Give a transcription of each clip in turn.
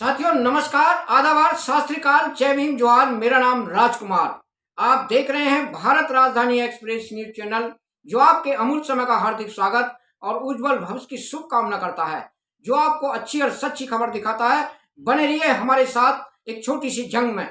साथियों नमस्कार, आदाब, सत श्री अकाल, जय भीम, जोहार। मेरा नाम राजकुमार। आप देख रहे हैं भारत राजधानी एक्सप्रेस न्यूज चैनल, जो आपके अमूल्य समय का हार्दिक स्वागत और उज्जवल भविष्य की शुभकामना करता है, जो आपको अच्छी और सच्ची खबर दिखाता है। बने रहिए हमारे साथ एक छोटी सी जंग में।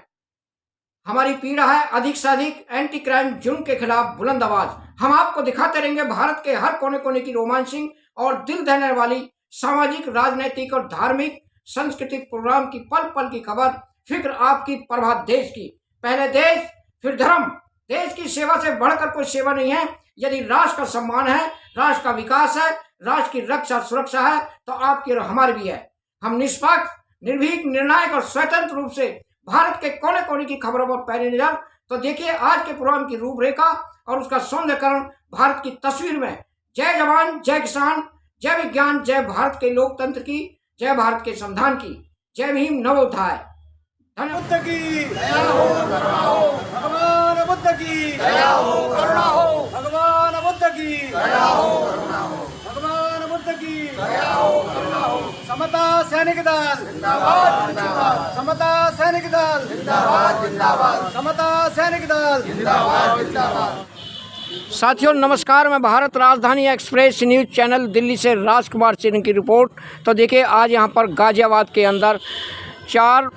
हमारी पीड़ा है अधिक से अधिक एंटी क्राइम जुर्म के खिलाफ बुलंद आवाज। हम आपको दिखाते रहेंगे भारत के हर कोने कोने की रोमांचिंग और दिल दहने वाली सामाजिक, राजनीतिक और धार्मिक सांस्कृतिक प्रोग्राम की पल पल की खबर। फिक्र आपकी, प्रभात देश की। पहले देश फिर धर्म। देश की सेवा से बढ़कर कोई सेवा नहीं है। यदि राष्ट्र का सम्मान है, राष्ट्र का विकास है, राष्ट्र की रक्षा सुरक्षा है, तो आपकी और हमारी भी है। हम निष्पक्ष, निर्भीक, निर्णायक और स्वतंत्र रूप से भारत के कोने कोने की खबरों पर पहले नजर। तो देखिए आज के प्रोग्राम की रूपरेखा और उसका सौंदर्यकरण भारत की तस्वीर में। जय जवान, जय किसान, जय विज्ञान, जय भारत के लोकतंत्र की, जय भारत के संविधान की, जय भीम नवोत्थाय। बुद्ध की दया हो, करुणा हो, भगवान बुद्ध की दया हो, करुणा हो, भगवान बुद्ध की दया हो, करुणा हो, भगवान बुद्ध की दया हो, करुणा हो। समता सैनिक दल जिंदाबाद जिंदाबाद, समता सैनिक दल जिंदाबाद जिंदाबाद, समता सैनिक दल जिंदाबाद जिंदाबाद। साथियों नमस्कार, मैं भारत राजधानी एक्सप्रेस न्यूज चैनल दिल्ली से राजकुमार सिंह की रिपोर्ट। तो देखिए आज यहाँ पर गाजियाबाद के अंदर 4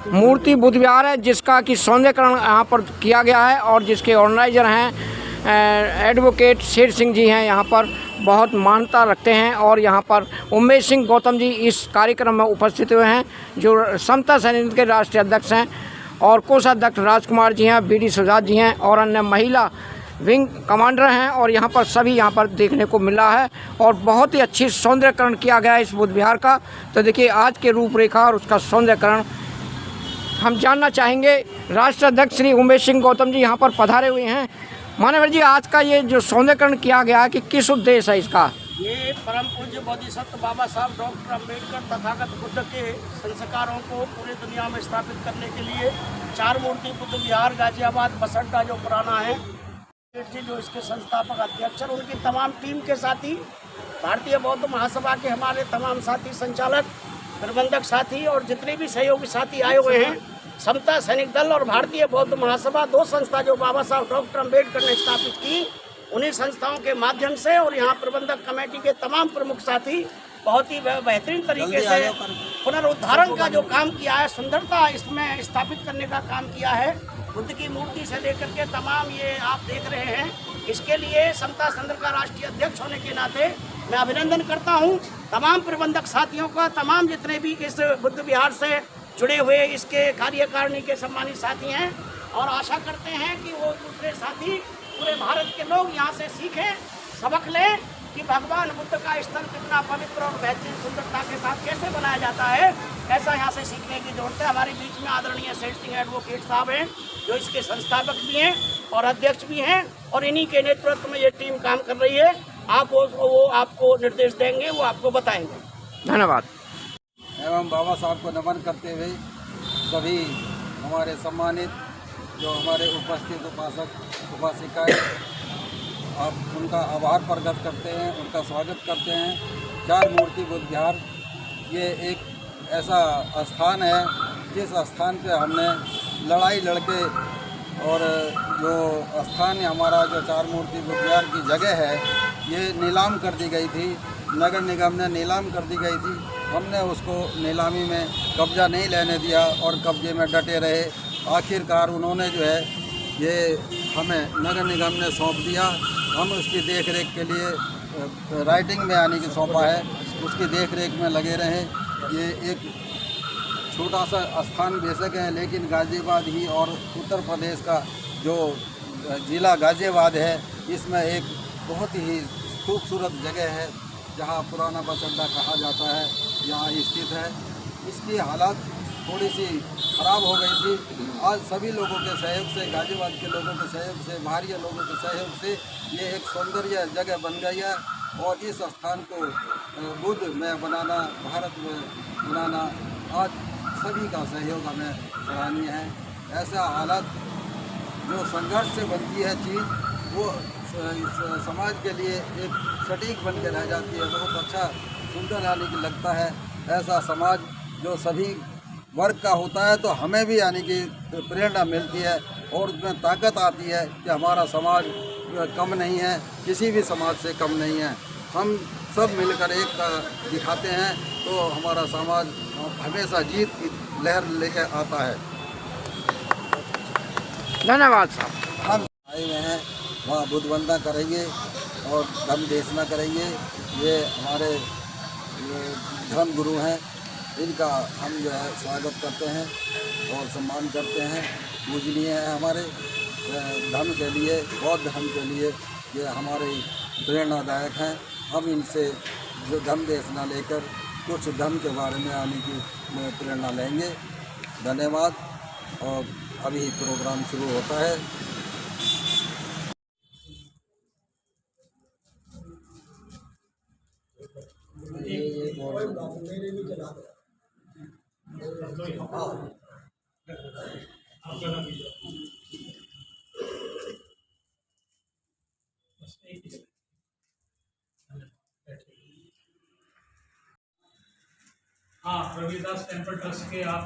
मूर्ति बुद्ध विहार है, जिसका कि सौंदर्यकरण यहाँ पर किया गया है और जिसके ऑर्गेनाइजर हैं एडवोकेट शेर सिंह जी हैं। यहाँ पर बहुत मान्यता रखते हैं और यहाँ पर उमेश सिंह गौतम जी इस कार्यक्रम में उपस्थित हुए हैं, जो समता सैनिक के राष्ट्रीय अध्यक्ष हैं, और कोषाध्यक्ष राजकुमार जी हैं, बीडी सुजात जी हैं और अन्य महिला विंग कमांडर हैं। और यहाँ पर सभी यहाँ पर देखने को मिला है और बहुत ही अच्छी सौंदर्यकरण किया गया है इस बुद्ध विहार का। तो देखिए आज के रूपरेखा और उसका सौंदर्यकरण हम जानना चाहेंगे। राष्ट्राध्यक्ष श्री उमेश सिंह गौतम जी यहाँ पर पधारे हुए हैं। मान्यवर जी, आज का ये जो सौंदर्यकरण किया गया है कि किस उद्देश्य है इसका? ये परम पूज्य बोधिसत्व बाबा साहब डॉक्टर अम्बेडकर तथागत बुद्ध के संस्कारों को पूरी दुनिया में स्थापित करने के लिए 4 मूर्ति बुद्ध विहार गाजियाबाद बस अड्डा जो पुराना है, जी जो इसके संस्थापक अध्यक्ष और उनकी तमाम टीम के साथी, भारतीय बौद्ध महासभा के हमारे तमाम साथी, संचालक, प्रबंधक साथी और जितने भी सहयोगी साथी आए हुए हैं, समता सैनिक दल और भारतीय बौद्ध महासभा, 2 संस्था जो बाबा साहब डॉक्टर अम्बेडकर ने स्थापित की, उन्हीं संस्थाओं के माध्यम से और यहाँ प्रबंधक कमेटी के तमाम प्रमुख साथी बहुत ही बेहतरीन तरीके से पुनरुद्धारण का जो काम किया है, सुंदरता इसमें स्थापित करने का काम किया है। बुद्ध की मूर्ति से लेकर के तमाम ये आप देख रहे हैं। इसके लिए समता संघ का राष्ट्रीय अध्यक्ष होने के नाते मैं अभिनंदन करता हूं तमाम प्रबंधक साथियों का, तमाम जितने भी इस बुद्ध विहार से जुड़े हुए इसके कार्यकारिणी के सम्मानित साथी हैं, और आशा करते हैं कि वो दूसरे साथी पूरे भारत के लोग यहाँ से सीखें, सबक लें कि भगवान बुद्ध का स्थल कितना पवित्र और बेहतरीन सुंदरता के साथ कैसे बनाया जाता है। ऐसा यहाँ से सीखने की जरूरत है। हमारे बीच में आदरणीय शेर सिंह एडवोकेट साहब हैं, जो इसके संस्थापक भी हैं और अध्यक्ष भी हैं, और इन्हीं के नेतृत्व में ये टीम काम कर रही है। आप वो आपको निर्देश देंगे, वो आपको बताएंगे। धन्यवाद। एवं बाबा साहब को नमन करते हुए सभी हमारे सम्मानित जो हमारे उपस्थित उपासक उपासिकाएं, आप उनका आभार प्रकट करते हैं, उनका स्वागत करते हैं। 4 मूर्ति बुद्ध विहार ये एक ऐसा स्थान है जिस स्थान पे हमने लड़ाई लड़के, और जो स्थान हमारा जो 4 मूर्ति बुद्ध विहार की जगह है, ये नीलाम कर दी गई थी, नगर निगम ने नीलाम कर दी गई थी। हमने उसको नीलामी में कब्जा नहीं लेने दिया और कब्जे में डटे रहे। आखिरकार उन्होंने जो है ये हमें नगर निगम ने सौंप दिया। हम उसकी देख रेख के लिए राइटिंग में आने की सौंपा है, उसकी देख रेख में लगे रहें। ये एक छोटा सा स्थान बेशक है, लेकिन गाजियाबाद ही और उत्तर प्रदेश का जो ज़िला गाजियाबाद है, इसमें एक बहुत ही खूबसूरत जगह है जहाँ पुराना बस अड्डा कहा जाता है, यहाँ स्थित है। इसकी हालत थोड़ी सी ख़राब हो गई थी। आज सभी लोगों के सहयोग से, गाजियाबाद के लोगों के सहयोग से, बाहरी लोगों के सहयोग से ये एक सौंदर्य जगह बन गई है, और इस स्थान को बुद्ध में बनाना, भारत में बनाना आज सभी का सहयोग हमें सराहनीय है। ऐसा हालत जो संघर्ष से बनती है चीज़, वो समाज के लिए एक सटीक बन के रह जाती है। बहुत अच्छा सुंदर यानी कि लगता है। ऐसा समाज जो सभी वर्ग का होता है, तो हमें भी यानी कि प्रेरणा मिलती है और उसमें ताकत आती है कि हमारा समाज कम नहीं है, किसी भी समाज से कम नहीं है। हम सब मिलकर एक दिखाते हैं तो हमारा समाज हमेशा जीत की लहर लेकर आता है। धन्यवाद साहब। हम आए हुए हैं, वहाँ बुद्ध वंदना करेंगे और धर्म देशना करेंगे। ये हमारे धर्म गुरु हैं, इनका हम जो है स्वागत करते हैं और सम्मान करते हैं। पूजनीय है हमारे धर्म के लिए, बौद्ध धर्म के लिए ये हमारे प्रेरणादायक हैं। हम इनसे जो धर्म देशना लेकर कुछ धर्म के बारे में आने की प्रेरणा लेंगे। धन्यवाद। और अभी प्रोग्राम शुरू होता है। हाँ, रविदास टेम्पल ट्रस्ट के आप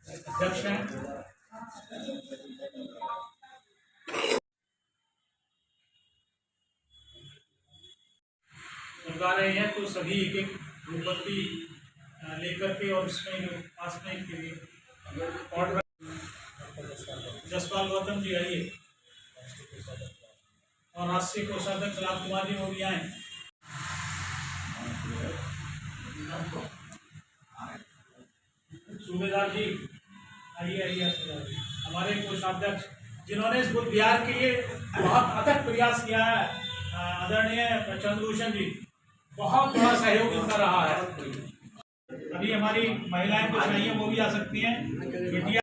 अध्यक्ष हैं। बता रहे हैं तो सभी एक एक धूपबत्ती लेकर के और उसमें पास में के लिए ऑर्डर। जसपाल गौतम जी आइए और राष्ट्रीय कोषाध्यक्ष राजकुमार जी वो भी आए। सूबेदार जी आइए आइए। हमारे कोषाध्यक्ष जिन्होंने इस बुद्ध विहार के लिए बहुत अथक प्रयास किया है, आदरणीय चंद्रभूषण जी, बहुत बड़ा सहयोग इनका रहा है। अभी हमारी महिलाएं कुछ नहीं है, वो भी आ सकती हैं। बेटियां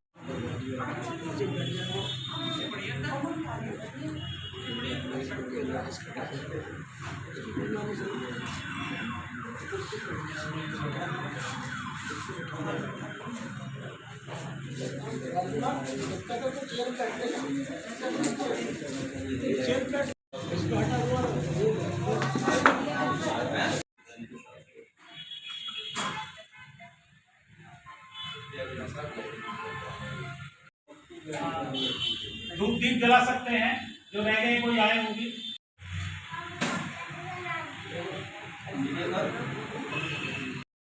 धूप दीप जला सकते हैं, जो रह गए कोई आए होगी।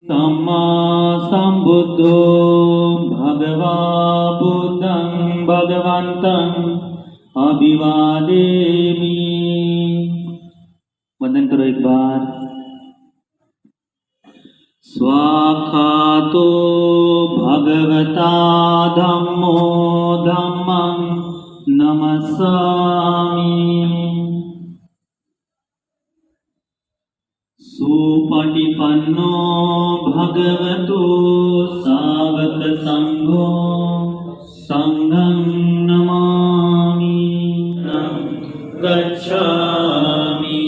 सम्मा सम्बुद्धो भगवा बुद्धं भगवन्तं अभिवादेमि। वंदन करो एक बार। स्वाखातो भगवता धम्मो धम्मं नमस्सामि। सुपटिपन्नो भगवतो सावक संघो संघं नमामि। गच्छामि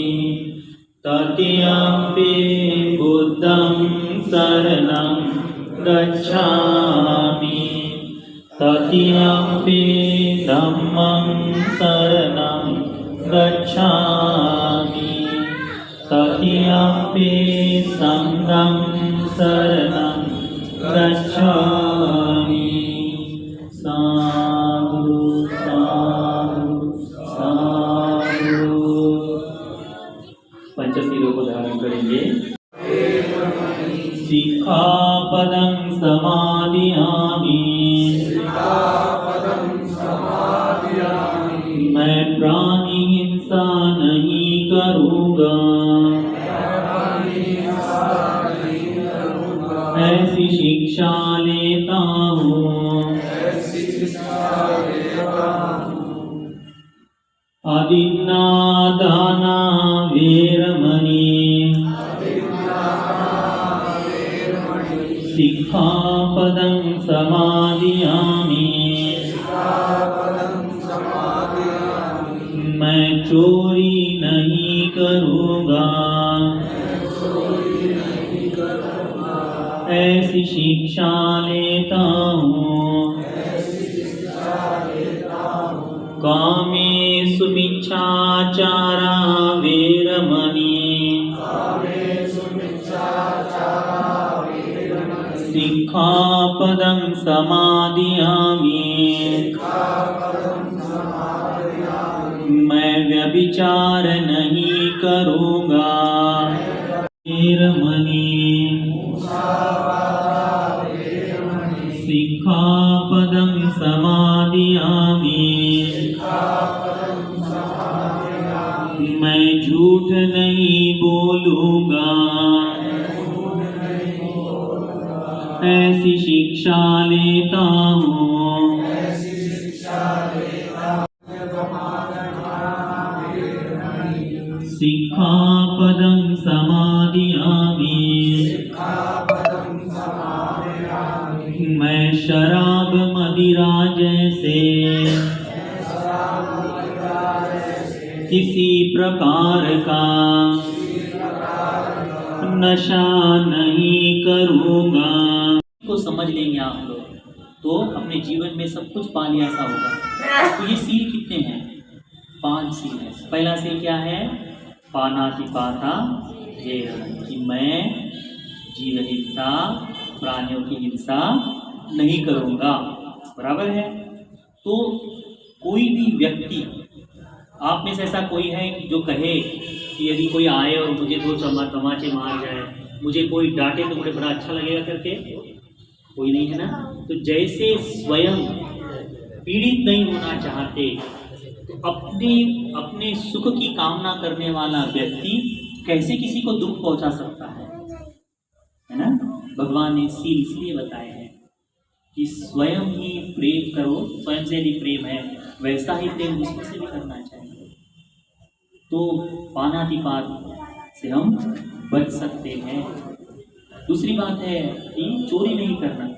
ततियम्पि बुद्धं शरणं गच्छामि ततियम्पि धम्मं शरणं गच्छामि ततियम्पि संघं शरणं गच्छामि। साधु साधु साधु। पंचशीलों को धारण करेंगे। सिक्खापदं समादियामि। मैं प्राणी हिंसा नहीं करूँगा। ऐसी शिक्षा लेता हूँ। अदिन्नादाना वेरमणि। सिक्खापदं समादियामि। मैं चोरी नहीं करूँगा। ऐसी शिक्षा लेता हूँ। कामेषु मिच्छाचारा वेरमणि। सिक्खा सिक्खापदं समादयामि मैं व्यभिचार नहीं करूँगा वेरमणि सिक्खापदं समादयामि मैं झूठ नहीं बोलूँगा ऐसी शिक्षा लेता हूँ सिक्खापदं समादयामि मैं शराब मदिरा जैसे किसी प्रकार का नशा नहीं करूँगा। को समझ लेंगे आप लोग तो अपने जीवन में सब कुछ पा लिया ऐसा होगा। तो ये सील कितने हैं? 5 सील है। पहला सील क्या है? पानातिपाता वेरमणि कि मैं जीव हिंसा प्राणियों की हिंसा नहीं करूँगा। बराबर है। तो कोई भी व्यक्ति आप में से ऐसा कोई है जो कहे कि यदि कोई आए और मुझे 2 तमाचे मार जाए, मुझे कोई डांटे तो मुझे बड़ा अच्छा लगेगा करके? कोई नहीं है ना। तो जैसे स्वयं पीड़ित नहीं होना चाहते तो अपने सुख की कामना करने वाला व्यक्ति कैसे किसी को दुख पहुंचा सकता है ना। भगवान ने सील इसलिए बताए हैं कि स्वयं ही प्रेम करो, स्वयं से यदि प्रेम है वैसा ही प्रेम दूसरों से भी करना चाहिए। तो पानातिपात से हम बच सकते हैं। दूसरी बात है कि चोरी नहीं करना।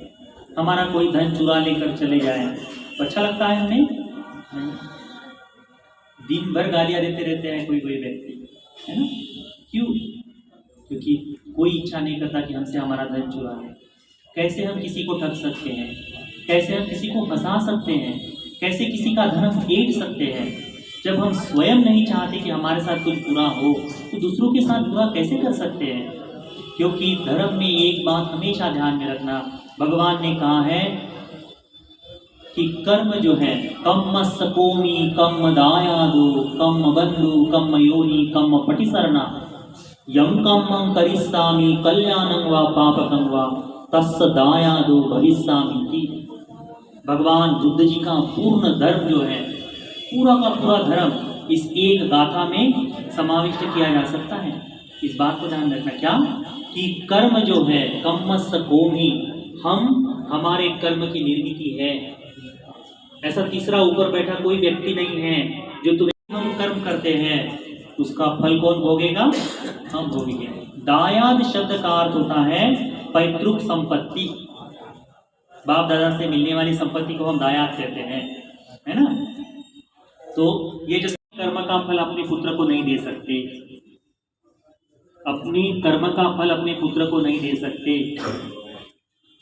हमारा कोई धन चुरा लेकर चले जाए तो अच्छा लगता है हमें? नहीं। दिन भर गालियाँ देते रहते हैं कोई व्यक्ति, है ना। क्यों? क्योंकि कोई इच्छा नहीं करता कि हमसे हमारा धन चुरा ले। कैसे हम किसी को ठग सकते हैं? कैसे हम किसी को फंसा सकते हैं? कैसे किसी का धन हम ऐंठ सकते हैं? जब हम स्वयं नहीं चाहते कि हमारे साथ कुछ बुरा हो तो दूसरों के साथ बुरा कैसे कर सकते हैं? क्योंकि धर्म में एक बात हमेशा ध्यान में रखना, भगवान ने कहा है कि कर्म जो है कम सकोमी कम दायादो कम बंधु कम योनि कम पटिसरना यम कम करिष्यामि कल्याणं वा पापकं वा तस्य दायादो भविष्यामि की। भगवान बुद्ध जी का पूर्ण धर्म जो है, पूरा का पूरा धर्म इस एक गाथा में समाविष्ट किया जा सकता है। इस बात को ध्यान रखना क्या कि कर्म जो है कम्मस कोमी, हम हमारे कर्म की निर्मिति है। ऐसा तीसरा ऊपर बैठा कोई व्यक्ति नहीं है जो तुम्हें हम कर्म करते हैं उसका फल कौन भोगेगा? हम भोगेंगे। दायाद शब्द का अर्थ होता है पैतृक संपत्ति। बाप दादा से मिलने वाली संपत्ति को हम दायाद कहते हैं, है ना। तो ये जो कर्म का फल अपने पुत्र को नहीं दे सकते, अपनी कर्म का फल अपने पुत्र को नहीं दे सकते।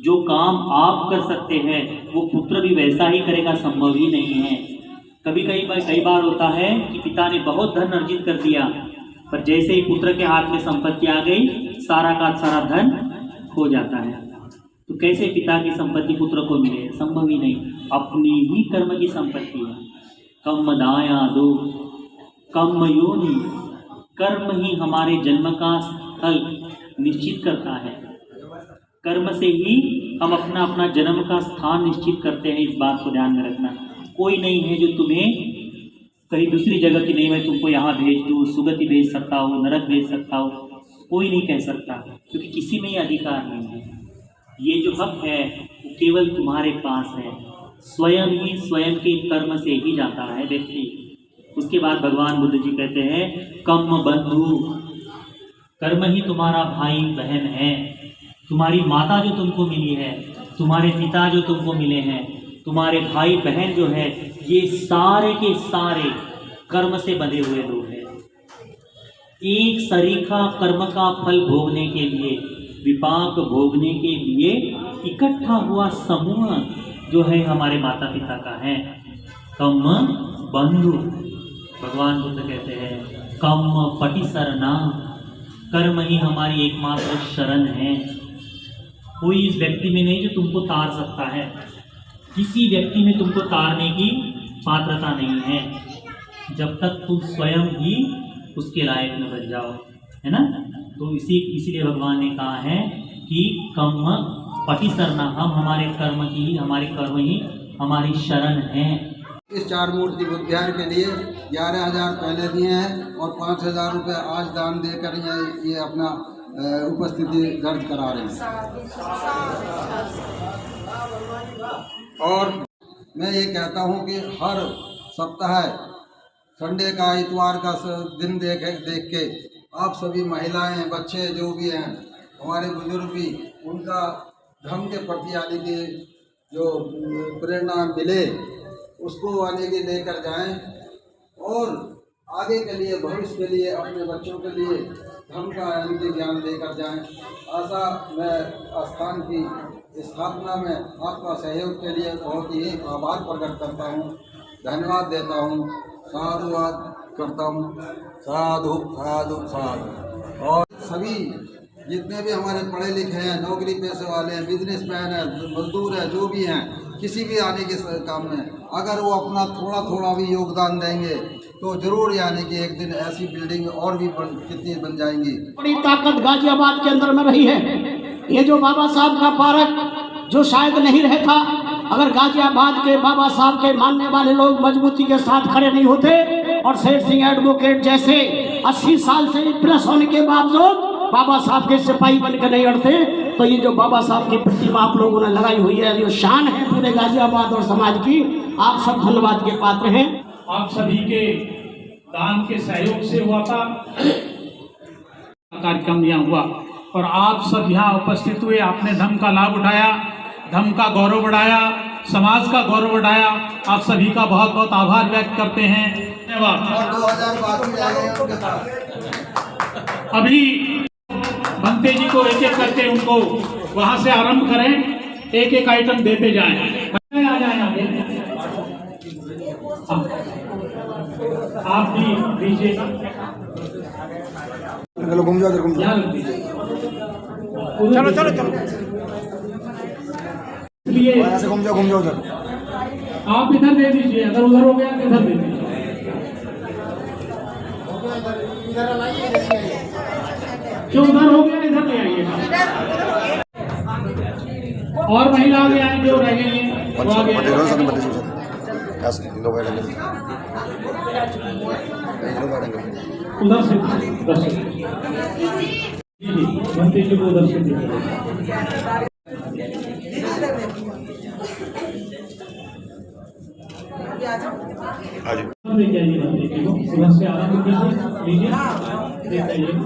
जो काम आप कर सकते हैं वो पुत्र भी वैसा ही करेगा, संभव ही नहीं है। कई बार होता है कि पिता ने बहुत धन अर्जित कर दिया पर जैसे ही पुत्र के हाथ में संपत्ति आ गई सारा का सारा धन खो जाता है। तो कैसे पिता की संपत्ति पुत्र को मिले? संभव ही नहीं। अपनी ही कर्म की संपत्ति है। कम दाया दो कम योनि, कर्म ही हमारे जन्म का स्थल निश्चित करता है। कर्म से ही हम अपना जन्म का स्थान निश्चित करते हैं। इस बात को ध्यान में रखना। कोई नहीं है जो तुम्हें कहीं दूसरी जगह की नहीं, मैं तुमको यहाँ भेज दूँ, सुगति भेज सकता हूँ, नरक भेज सकता हूँ, कोई नहीं कह सकता, क्योंकि किसी में ये अधिकार नहीं है। ये जो हक है वो केवल तुम्हारे पास है। स्वयं ही स्वयं के कर्म से ही जाता है व्यक्ति। उसके बाद भगवान बुद्ध जी कहते हैं कम बंधु, कर्म ही तुम्हारा भाई बहन है। तुम्हारी माता जो तुमको मिली है, तुम्हारे पिता जो तुमको मिले हैं, तुम्हारे भाई बहन जो है, ये सारे के सारे कर्म से बंधे हुए लोग हैं। एक सरीखा कर्म का फल भोगने के लिए, विपाक भोगने के लिए इकट्ठा हुआ समूह जो है हमारे माता पिता का है। कम बंधु, भगवान बुद्ध कहते हैं कम पटिसरना, कर्म ही हमारी एकमात्र शरण है। कोई इस व्यक्ति में नहीं जो तुमको तार सकता है। किसी व्यक्ति में तुमको तारने की पात्रता नहीं है जब तक तुम स्वयं ही उसके लायक न बन जाओ, है ना। तो इसीलिए भगवान ने कहा है कि कर्म पटिसरना, हम हमारे कर्म ही हमारी शरण हैं। इस 4 मूर्ति बुद्ध विहार के लिए 11,000 पहले दिए हैं और 5,000 रुपये आज दान देकर ये अपना उपस्थिति दर्ज करा रहे हैं। और मैं ये कहता हूँ कि हर सप्ताह संडे का, इतवार का दिन देख के आप सभी महिलाएं, बच्चे जो भी हैं, हमारे बुजुर्ग भी, उनका धर्म के प्रति आने की जो प्रेरणा मिले उसको आने के लेकर जाएं और आगे के लिए, भविष्य के लिए, अपने बच्चों के लिए धर्म का ज्ञान लेकर जाएं। ऐसा मैं स्थान की स्थापना में आपका सहयोग के लिए बहुत ही आभार प्रकट करता हूं, धन्यवाद देता हूं, साधुवाद करता हूं। साधु साधु साधु। और सभी जितने भी हमारे पढ़े लिखे हैं, नौकरी पेशे वाले हैं, बिजनेसमैन हैं, मजदूर हैं, जो भी हैं, किसी भी आने के काम में अगर वो अपना थोड़ा थोड़ा भी योगदान देंगे तो जरूर यानी कि एक दिन ऐसी बिल्डिंग और भी कितनी बन जाएंगी। बड़ी ताकत गाजियाबाद के अंदर में रही है। ये जो बाबा साहब का पार्क जो शायद नहीं रहता अगर गाजियाबाद के बाबा साहब के मानने वाले लोग मजबूती के साथ खड़े नहीं होते और शेर सिंह एडवोकेट जैसे 80 साल से प्रेस होने के बावजूद बाबा साहब के सिपाही बनकर नहीं अड़ते, तो ये जो बाबा साहब की प्रतिमा आप लोगों ने लगाई हुई है, जो शान है पूरे गाजियाबाद और समाज की, आप सब धन्यवाद के पात्र हैं। आप सभी के दान के सहयोग से हुआ था कार्यक्रम यहाँ हुआ और आप सब यहाँ उपस्थित हुए, आपने धर्म का लाभ उठाया, धर्म का गौरव बढ़ाया, समाज का गौरव बढ़ाया। आप सभी का बहुत बहुत आभार व्यक्त करते हैं। धन्यवाद। अभी भंते जी को एक एक करके उनको वहां से आरंभ करें, एक एक आइटम देते जाएं। आ जाए आगे, आप भी दीजिए। घूम जाओ, चलो चलो चलो, इसलिए घूम जाओ उधर। आप इधर दे दीजिए, अगर उधर हो गया तो इधर दे दीजिए। जो उधर हो गया इधर ले आइए। और महिला आगे आए जो रह गई हैं वो आगे उधर से भंते जी को उधर से उधर से आरम्भ कीजिए, लीजिए।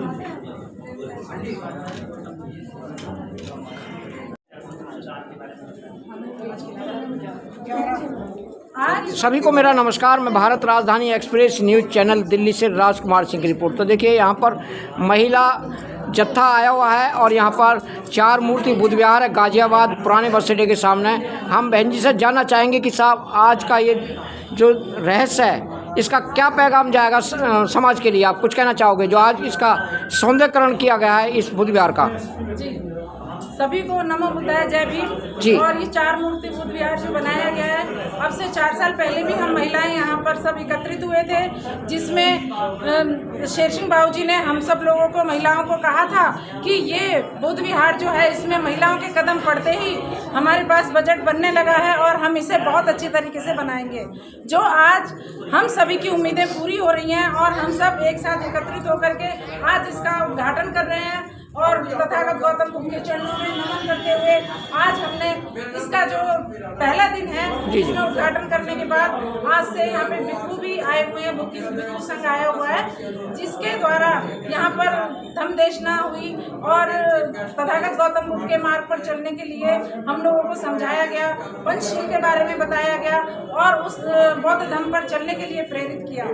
सभी को मेरा नमस्कार। मैं भारत राजधानी एक्सप्रेस न्यूज़ चैनल दिल्ली से राजकुमार सिंह की रिपोर्ट। तो देखिए यहाँ पर महिला जत्था आया हुआ है और यहाँ पर 4 मूर्ति बुद्ध विहार है गाजियाबाद पुराने बस अड्डे के सामने। हम बहन जी से जानना चाहेंगे कि साहब आज का ये जो रहस्य है इसका क्या पैगाम जाएगा समाज के लिए, आप कुछ कहना चाहोगे जो आज इसका सौंदर्यकरण किया गया है इस बुद्ध विहार का? जी, सभी को नमो बुद्धाय, जय भीम। और ये 4 मूर्ति बुद्ध विहार जो बनाया गया है, अब से 4 साल पहले भी हम महिलाएं यहाँ पर सब एकत्रित हुए थे, जिसमें शेर सिंह बाबू जी ने हम सब लोगों को, महिलाओं को कहा था कि ये बुद्ध विहार जो है इसमें महिलाओं के कदम पड़ते ही हमारे पास बजट बनने लगा है और हम इसे बहुत अच्छी तरीके से बनाएंगे। जो आज हम सभी की उम्मीदें पूरी हो रही हैं और हम सब एक साथ एकत्रित होकर के आज इसका उद्घाटन कर रहे हैं और तथागत गौतम बुद्ध के चरणों में नमन करते हुए आज हमने इसका जो पहला दिन है इसमें उद्घाटन करने के बाद आज से यहाँ पे भिक्षु भी आए हुए हैं, भिक्षु संघ आया हुआ है, जिसके द्वारा यहाँ पर धम्म देशना हुई और तथागत गौतम बुद्ध के मार्ग पर चलने के लिए हम लोगों को समझाया गया, पंचशील के बारे में बताया गया और उस बौद्ध धम्म पर चलने के लिए प्रेरित किया।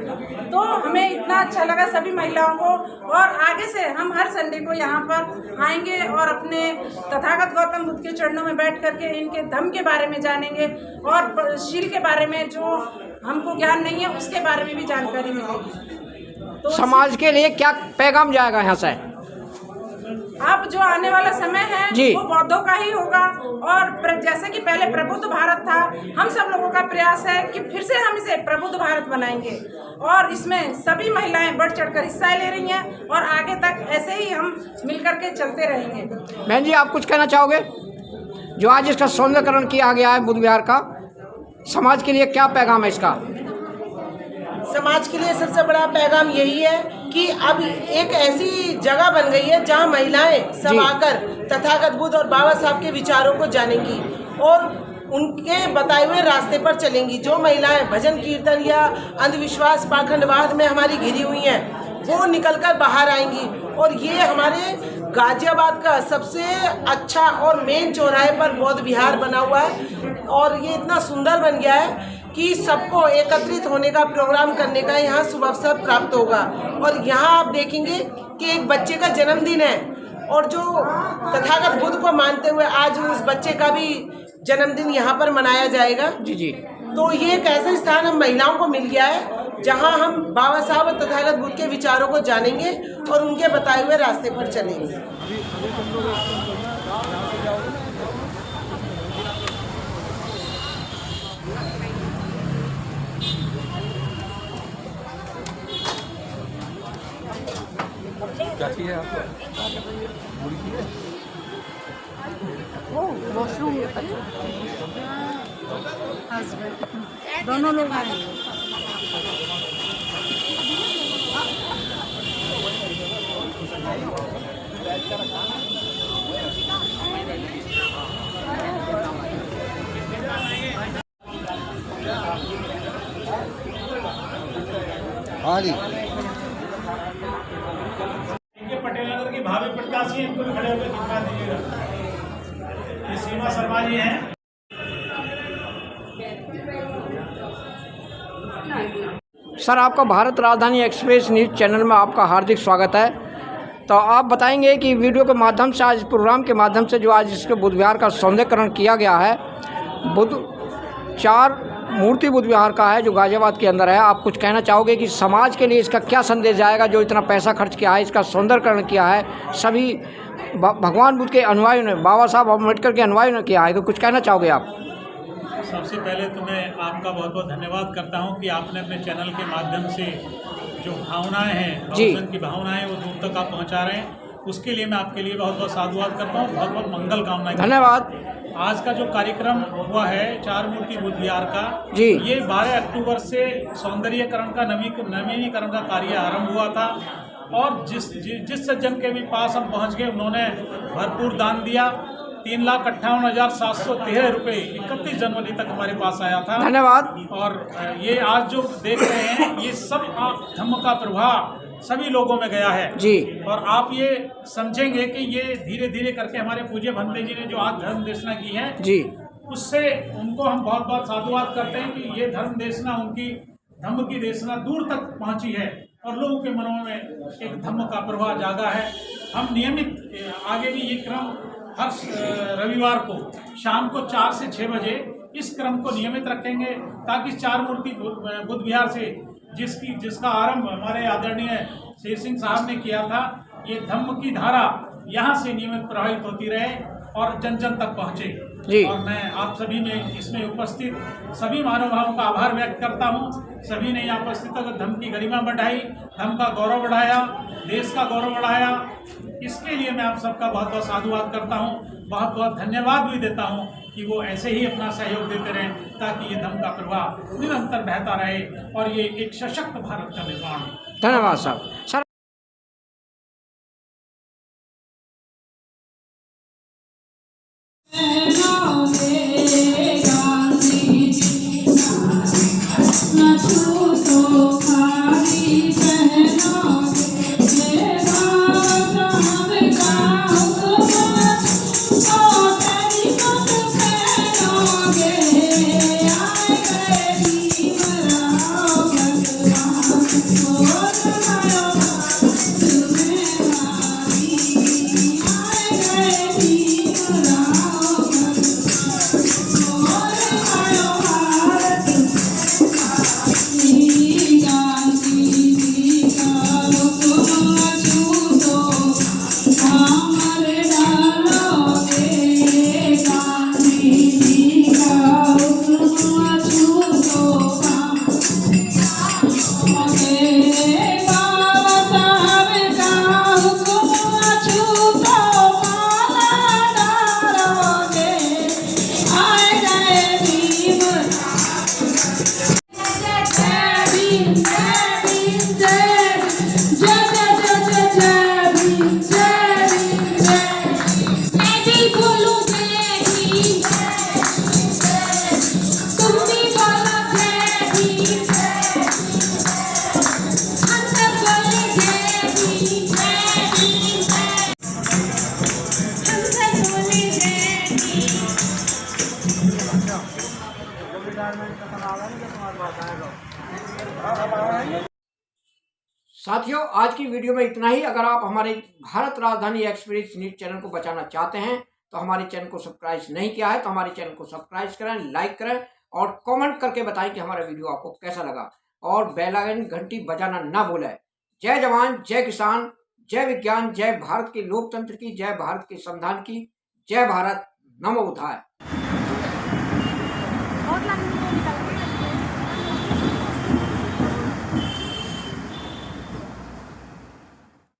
तो हमें इतना अच्छा लगा सभी महिलाओं को, और आगे से हम हर संडे को यहाँ पर आएंगे और अपने तथागत गौतम बुद्ध के चरणों में बैठ करके इनके धम्म के बारे में जानेंगे और शील के बारे में जो हमको ज्ञान नहीं है उसके बारे में भी जानकारी मिलेगी। तो समाज के लिए क्या पैगाम जाएगा यहाँ से? अब जो आने वाला समय है जी। वो बौद्धों का ही होगा। और जैसे कि पहले प्रबुद्ध भारत था, हम सब लोगों का प्रयास है कि फिर से हम इसे प्रबुद्ध भारत बनाएंगे और इसमें सभी महिलाएं बढ़ चढ़कर हिस्सा ले रही हैं और आगे तक ऐसे ही हम मिलकर के चलते रहेंगे। बहन जी, आप कुछ कहना चाहोगे? जो आज इसका सौंदर्यकरण किया गया है बुद्ध विहार का, समाज के लिए क्या पैगाम है इसका? समाज के लिए सबसे बड़ा पैगाम यही है कि अब एक ऐसी जगह बन गई है जहां महिलाएं सब आकर तथागत बुद्ध और बाबा साहब के विचारों को जानेंगी और उनके बताए हुए रास्ते पर चलेंगी। जो महिलाएं भजन कीर्तन या अंधविश्वास पाखंडवाद में हमारी घिरी हुई हैं, वो निकलकर बाहर आएंगी। और ये हमारे गाजियाबाद का सबसे अच्छा और मेन चौराहे पर बौद्ध विहार बना हुआ है और ये इतना सुंदर बन गया है कि सबको एकत्रित होने का, प्रोग्राम करने का यहाँ शुभ अवसर प्राप्त होगा। और यहाँ आप देखेंगे कि एक बच्चे का जन्मदिन है और जो तथागत बुद्ध को मानते हुए आज उस बच्चे का भी जन्मदिन यहाँ पर मनाया जाएगा। जी जी। तो ये एक ऐसा स्थान हम महिलाओं को मिल गया है जहाँ हम बाबा साहब और तथागत बुद्ध के विचारों को जानेंगे और उनके बताए हुए रास्ते पर चलेंगे। क्या चाहिए आपको? दोनों लोग आए। हाँ जी। इनके पटेल नगर की भावी प्रत्याशी इनको भी खड़े होकर दिखा दीजिएगा। ये सीमा शर्मा जी हैं। सर, आपका भारत राजधानी एक्सप्रेस न्यूज़ चैनल में आपका हार्दिक स्वागत है। तो आप बताएंगे कि वीडियो के माध्यम से, आज प्रोग्राम के माध्यम से जो आज इसके बुद्ध विहार का सौंदर्यकरण किया गया है, चार मूर्ति बुद्ध विहार का है जो गाजियाबाद के अंदर है। आप कुछ कहना चाहोगे कि समाज के लिए इसका क्या संदेश जाएगा? जो इतना पैसा खर्च किया है, इसका सौंदर्यकरण किया है, सभी भगवान बुद्ध के अनुयायियों ने, बाबा साहब अम्बेडकर के अनुयायियों ने किया है, तो कुछ कहना चाहोगे आप? सबसे पहले तो मैं आपका बहुत बहुत धन्यवाद करता हूं कि आपने अपने चैनल के माध्यम से जो भावनाएं हैं, भगवान की भावनाएं, वो दूर तक आप पहुंचा रहे हैं। उसके लिए मैं आपके लिए बहुत बहुत साधुवाद करता हूं, बहुत बहुत मंगल कामनाएं। धन्यवाद। आज का जो कार्यक्रम हुआ है चार मूर्ति बुद्ध विहार का, जी, ये 12 अक्टूबर से सौंदर्यकरण का नवीनीकरण का कार्य आरंभ हुआ था और जिस सज्जन के भी पास हम पहुंच गए, उन्होंने भरपूर दान दिया। 3,58,713 रुपये 31 जनवरी तक हमारे पास आया था। धन्यवाद। और ये आज जो देख रहे हैं, ये सब धम्म का प्रभाव सभी लोगों में गया है जी। और आप ये समझेंगे कि ये धीरे धीरे करके हमारे पूज्य भंते जी ने जो आज धर्म देशना की है जी, उससे उनको हम बहुत बहुत साधुवाद करते हैं कि ये धर्म देशना, उनकी धम्म की देशना दूर तक पहुंची है और लोगों के मनों में एक धम्म का प्रभाव जागा है। हम नियमित आगे भी ये क्रम हर रविवार को शाम को 4 से 6 बजे इस क्रम को नियमित रखेंगे ताकि चार मूर्ति बुद्ध विहार से जिसका आरंभ हमारे आदरणीय शेर सिंह साहब ने किया था, ये धम्म की धारा यहाँ से नियमित प्रवाहित होती रहे और जन जन तक पहुँचे जी। और मैं आप सभी में इसमें उपस्थित सभी महानुभावों का आभार व्यक्त करता हूँ। सभी ने यहाँ उपस्थित होकर धम्म की गरिमा बढ़ाई, धम्म का गौरव बढ़ाया, देश का गौरव बढ़ाया। इसके लिए मैं आप सबका बहुत बहुत साधुवाद करता हूँ, बहुत बहुत धन्यवाद भी देता हूँ कि वो ऐसे ही अपना सहयोग देते रहें ताकि ये धम्म का प्रभाव निरंतर बहता रहे और ये एक सशक्त भारत का निर्माण हो। धन्यवाद साहब। सर, साथियों, आज की वीडियो में इतना ही। अगर आप हमारे भारत राजधानी एक्सप्रेस न्यूज चैनल को बचाना चाहते हैं तो हमारे चैनल को सब्सक्राइब नहीं किया है तो हमारे चैनल को सब्सक्राइब करें, लाइक करें और कमेंट करके बताएं कि हमारा वीडियो आपको कैसा लगा और बेल आइकन घंटी बजाना ना भूलें। जय जवान, जय किसान, जय विज्ञान, जय भारत के लोकतंत्र की, जय भारत के संविधान की, जय भारत, नमो बुद्धाय।